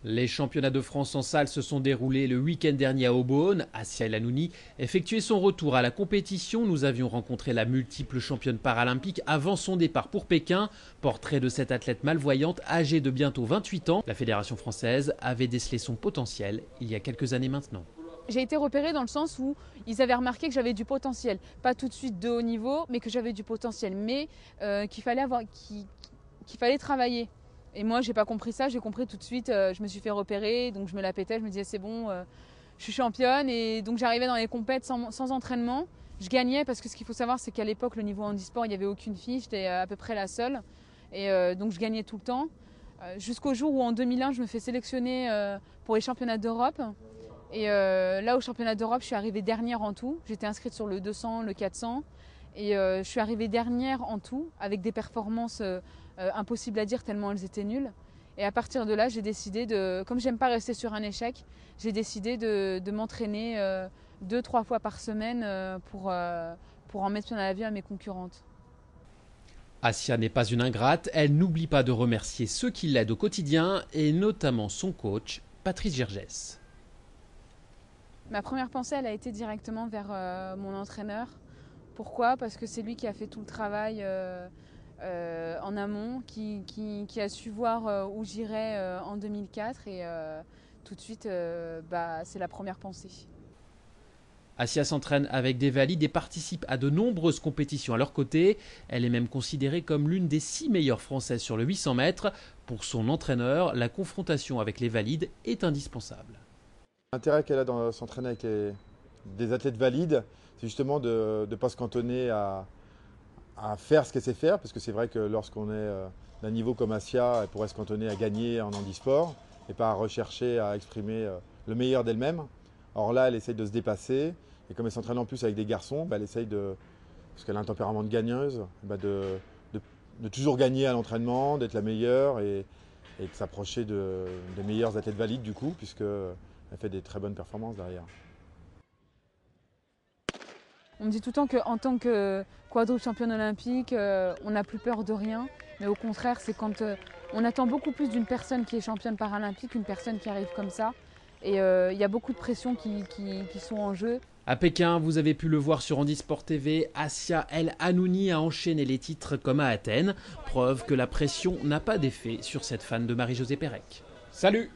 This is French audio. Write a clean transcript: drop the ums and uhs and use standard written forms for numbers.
Les championnats de France en salle se sont déroulés le week-end dernier à Aubonne. Assia El Hanouni effectuait son retour à la compétition. Nous avions rencontré la multiple championne paralympique avant son départ pour Pékin. Portrait de cette athlète malvoyante âgée de bientôt 28 ans. La fédération française avait décelé son potentiel il y a quelques années maintenant. J'ai été repérée dans le sens où ils avaient remarqué que j'avais du potentiel. Pas tout de suite de haut niveau, mais que j'avais du potentiel. Mais qu'il fallait travailler. Et moi, j'ai pas compris ça. J'ai compris tout de suite. Je me suis fait repérer, donc je me la pétais. Je me disais, c'est bon, je suis championne. Et donc j'arrivais dans les compètes sans entraînement. Je gagnais parce que ce qu'il faut savoir, c'est qu'à l'époque, le niveau handisport, il n'y avait aucune fille. J'étais à peu près la seule. Et donc je gagnais tout le temps. Jusqu'au jour où, en 2001, je me fais sélectionner pour les championnats d'Europe. Et là, au championnat d'Europe, je suis arrivée dernière en tout. J'étais inscrite sur le 200, le 400. Et je suis arrivée dernière en tout, avec des performances impossibles à dire tellement elles étaient nulles. Et à partir de là, j'ai décidé comme j'aime pas rester sur un échec, j'ai décidé de m'entraîner 2-3 fois par semaine pour en mettre plein la vie à mes concurrentes. Assia n'est pas une ingrate. Elle n'oublie pas de remercier ceux qui l'aident au quotidien et notamment son coach, Patrice Gergès. Ma première pensée, elle a été directement vers mon entraîneur. Pourquoi ? Parce que c'est lui qui a fait tout le travail en amont, qui a su voir où j'irais en 2004 et tout de suite, c'est la première pensée. Assia s'entraîne avec des valides et participe à de nombreuses compétitions à leur côté. Elle est même considérée comme l'une des 6 meilleures françaises sur le 800 mètres. Pour son entraîneur, la confrontation avec les valides est indispensable. L'intérêt qu'elle a dans s'entraîner avec des athlètes valides, c'est justement de ne pas se cantonner à faire ce qu'elle sait faire, parce que c'est vrai que lorsqu'on est d'un niveau comme Assia, elle pourrait se cantonner à gagner en handisport et pas à rechercher à exprimer le meilleur d'elle-même. Or là, elle essaye de se dépasser, et comme elle s'entraîne en plus avec des garçons, elle essaye parce qu'elle a un tempérament de gagneuse, de toujours gagner à l'entraînement, d'être la meilleure et de s'approcher des meilleurs athlètes valides du coup, puisqu'elle fait des très bonnes performances derrière. On me dit tout le temps qu'en tant que quadruple championne olympique, on n'a plus peur de rien. Mais au contraire, c'est quand on attend beaucoup plus d'une personne qui est championne paralympique qu'une personne qui arrive comme ça. Et il y a beaucoup de pressions qui sont en jeu. À Pékin, vous avez pu le voir sur Handisport TV, Assia El Hanouni a enchaîné les titres comme à Athènes. Preuve que la pression n'a pas d'effet sur cette fan de Marie-Josée Pérec. Salut!